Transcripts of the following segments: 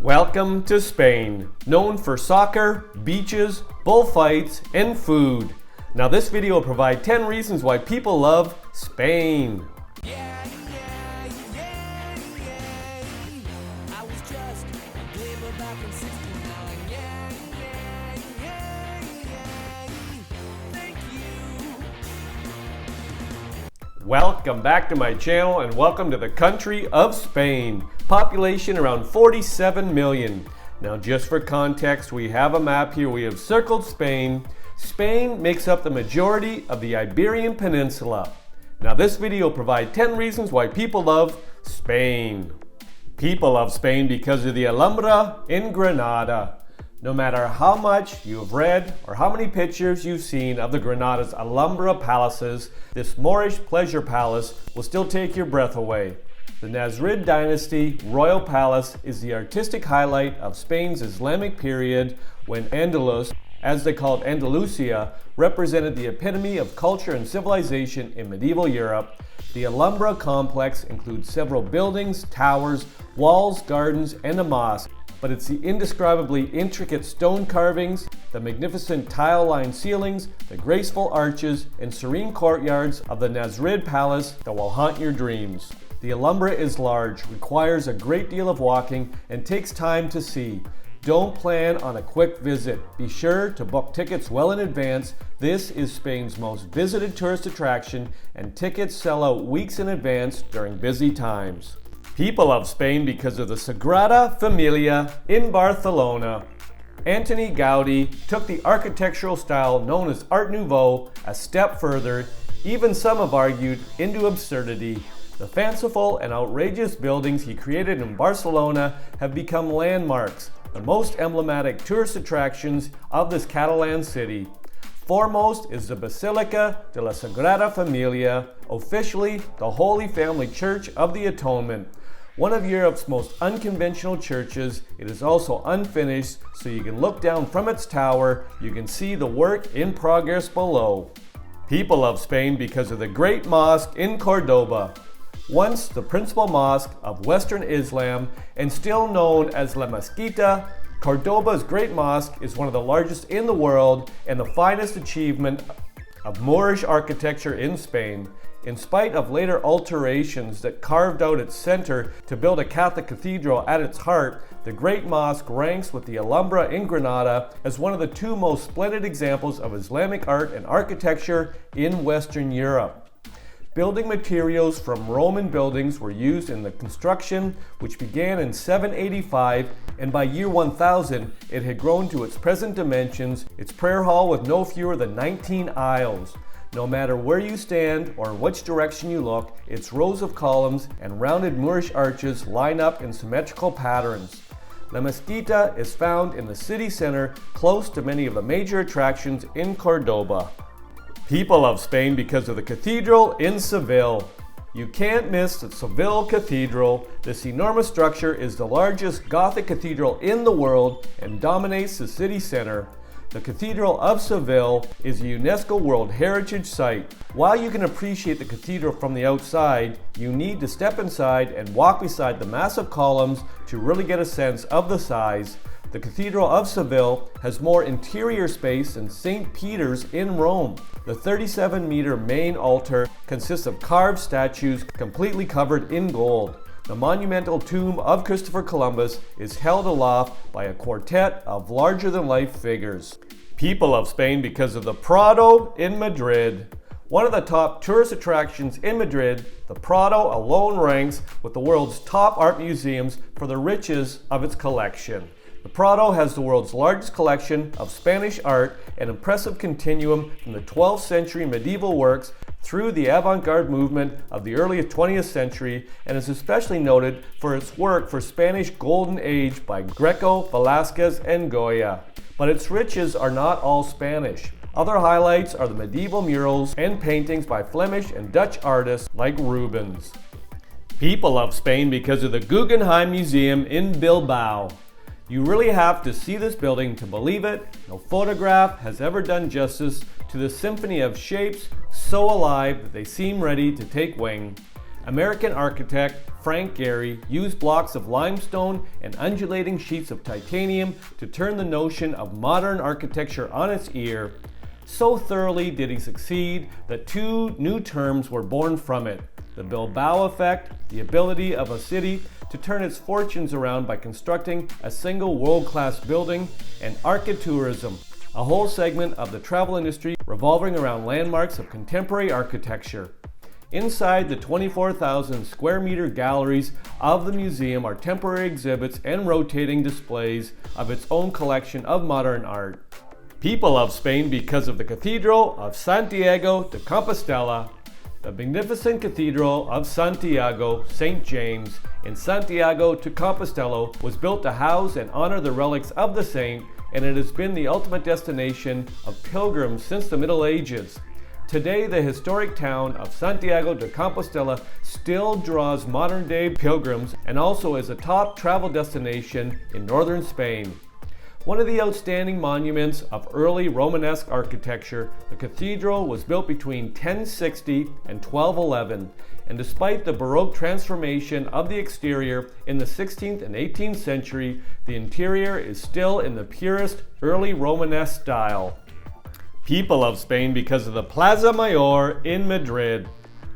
Welcome to Spain, known for soccer, beaches, bullfights, and food. Now this video will provide 10 reasons why people love Spain. Welcome back to my channel and welcome to the country of Spain. Population around 47 million. Now just for context, we have a map here. We have circled Spain. Spain makes up the majority of the Iberian Peninsula. Now this video will provide 10 reasons why people love Spain. People love Spain because of the Alhambra in Granada. No matter how much you've read or how many pictures you've seen of the Granada's Alhambra palaces, this Moorish pleasure palace will still take your breath away. The Nasrid dynasty Royal Palace is the artistic highlight of Spain's Islamic period when Andalus, as they called Andalusia, represented the epitome of culture and civilization in medieval Europe. The Alhambra complex includes several buildings, towers, walls, gardens, and a mosque. But it's the indescribably intricate stone carvings, the magnificent tile-lined ceilings, the graceful arches, and serene courtyards of the Nasrid Palace that will haunt your dreams. The Alhambra is large, requires a great deal of walking, and takes time to see. Don't plan on a quick visit. Be sure to book tickets well in advance. This is Spain's most visited tourist attraction, and tickets sell out weeks in advance during busy times. People love Spain because of the Sagrada Família in Barcelona. Antoni Gaudí took the architectural style known as Art Nouveau a step further, even some have argued into absurdity. The fanciful and outrageous buildings he created in Barcelona have become landmarks, the most emblematic tourist attractions of this Catalan city. Foremost is the Basilica de la Sagrada Família, officially the Holy Family Church of the Atonement. One of Europe's most unconventional churches, it is also unfinished, so you can look down from its tower, you can see the work in progress below. People love Spain because of the Great Mosque in Cordoba. Once the principal mosque of Western Islam and still known as La Mezquita, Cordoba's Great Mosque is one of the largest in the world and the finest achievement of Moorish architecture in Spain. In spite of later alterations that carved out its center to build a Catholic cathedral at its heart, the Great Mosque ranks with the Alhambra in Granada as one of the two most splendid examples of Islamic art and architecture in Western Europe. Building materials from Roman buildings were used in the construction, which began in 785, and by year 1000 it had grown to its present dimensions, its prayer hall with no fewer than 19 aisles. No matter where you stand or which direction you look, its rows of columns and rounded Moorish arches line up in symmetrical patterns. La Mezquita is found in the city center, close to many of the major attractions in Cordoba. People love Spain because of the cathedral in Seville. You can't miss the Seville Cathedral. This enormous structure is the largest Gothic cathedral in the world and dominates the city center. The Cathedral of Seville is a UNESCO World Heritage Site. While you can appreciate the cathedral from the outside, you need to step inside and walk beside the massive columns to really get a sense of the size. The Cathedral of Seville has more interior space than St. Peter's in Rome. The 37-meter main altar consists of carved statues completely covered in gold. The monumental tomb of Christopher Columbus is held aloft by a quartet of larger-than-life figures. People love Spain because of the Prado in Madrid. One of the top tourist attractions in Madrid, the Prado alone ranks with the world's top art museums for the riches of its collection. The Prado has the world's largest collection of Spanish art, an impressive continuum from the 12th century medieval works through the avant-garde movement of the early 20th century, and is especially noted for its work for Spanish Golden Age by Greco, Velázquez, and Goya. But its riches are not all Spanish. Other highlights are the medieval murals and paintings by Flemish and Dutch artists like Rubens. People love Spain because of the Guggenheim Museum in Bilbao. You really have to see this building to believe it. No photograph has ever done justice to the symphony of shapes so alive that they seem ready to take wing. American architect Frank Gehry used blocks of limestone and undulating sheets of titanium to turn the notion of modern architecture on its ear. So thoroughly did he succeed that two new terms were born from it: the Bilbao effect, the ability of a city to turn its fortunes around by constructing a single world-class building, and architecturism, a whole segment of the travel industry revolving around landmarks of contemporary architecture. Inside the 24,000 square meter galleries of the museum are temporary exhibits and rotating displays of its own collection of modern art. People love Spain because of the Cathedral of Santiago de Compostela. The magnificent Cathedral of Santiago, St. James, in Santiago de Compostela was built to house and honor the relics of the saint, and it has been the ultimate destination of pilgrims since the Middle Ages. Today, the historic town of Santiago de Compostela still draws modern-day pilgrims and also is a top travel destination in northern Spain. One of the outstanding monuments of early Romanesque architecture, the cathedral was built between 1060 and 1211, and despite the Baroque transformation of the exterior in the 16th and 18th century, the interior is still in the purest early Romanesque style. People love Spain because of the Plaza Mayor in Madrid.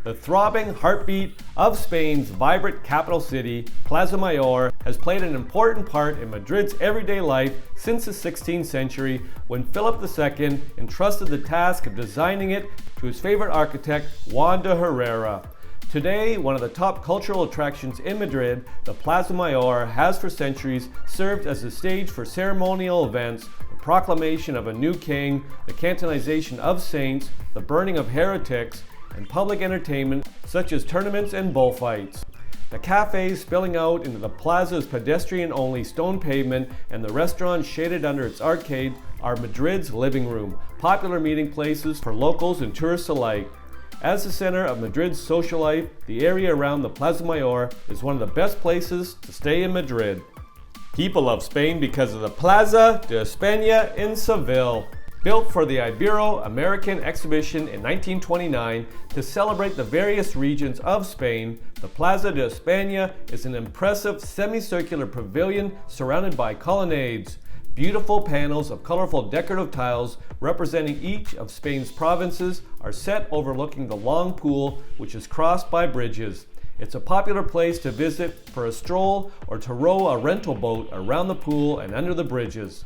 The throbbing heartbeat of Spain's vibrant capital city, Plaza Mayor, has played an important part in Madrid's everyday life since the 16th century, when Philip II entrusted the task of designing it to his favorite architect, Juan de Herrera. Today, one of the top cultural attractions in Madrid, the Plaza Mayor has for centuries served as a stage for ceremonial events, the proclamation of a new king, the canonization of saints, the burning of heretics, and public entertainment such as tournaments and bullfights. The cafes spilling out into the plaza's pedestrian-only stone pavement and the restaurants shaded under its arcade are Madrid's living room, popular meeting places for locals and tourists alike. As the center of Madrid's social life, the area around the Plaza Mayor is one of the best places to stay in Madrid. People love Spain because of the Plaza de Espana in Seville. Built for the Ibero-American exhibition in 1929 to celebrate the various regions of Spain, the Plaza de Espana is an impressive semicircular pavilion surrounded by colonnades. Beautiful panels of colorful decorative tiles representing each of Spain's provinces are set overlooking the long pool, which is crossed by bridges. It's a popular place to visit for a stroll or to row a rental boat around the pool and under the bridges.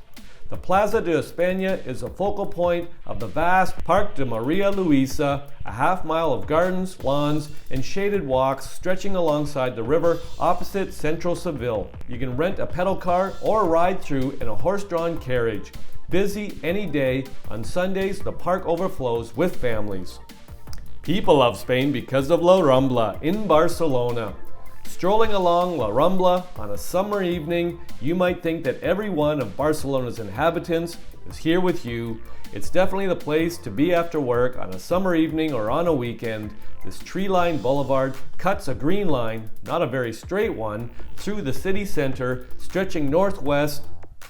The Plaza de Espana is a focal point of the vast Parque de Maria Luisa, a half-mile of gardens, lawns, and shaded walks stretching alongside the river opposite central Seville. You can rent a pedal car or ride through in a horse-drawn carriage. Busy any day, on Sundays the park overflows with families. People love Spain because of La Rambla in Barcelona. Strolling along La Rambla on a summer evening, you might think that every one of Barcelona's inhabitants is here with you. It's definitely the place to be after work on a summer evening or on a weekend. This tree-lined boulevard cuts a green line, not a very straight one, through the city center, stretching northwest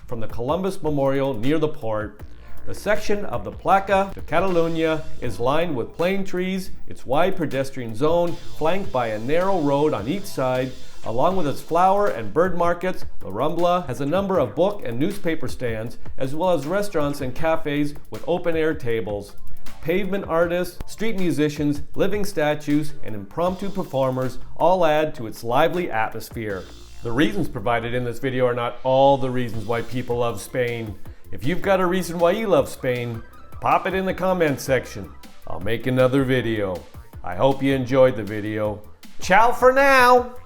from the Columbus Memorial near the port. The section of the Plaza de Catalonia is lined with plane trees, its wide pedestrian zone flanked by a narrow road on each side. Along with its flower and bird markets, La Rambla has a number of book and newspaper stands, as well as restaurants and cafes with open-air tables. Pavement artists, street musicians, living statues, and impromptu performers all add to its lively atmosphere. The reasons provided in this video are not all the reasons why people love Spain. If you've got a reason why you love Spain, pop it in the comments section. I'll make another video. I hope you enjoyed the video. Ciao for now!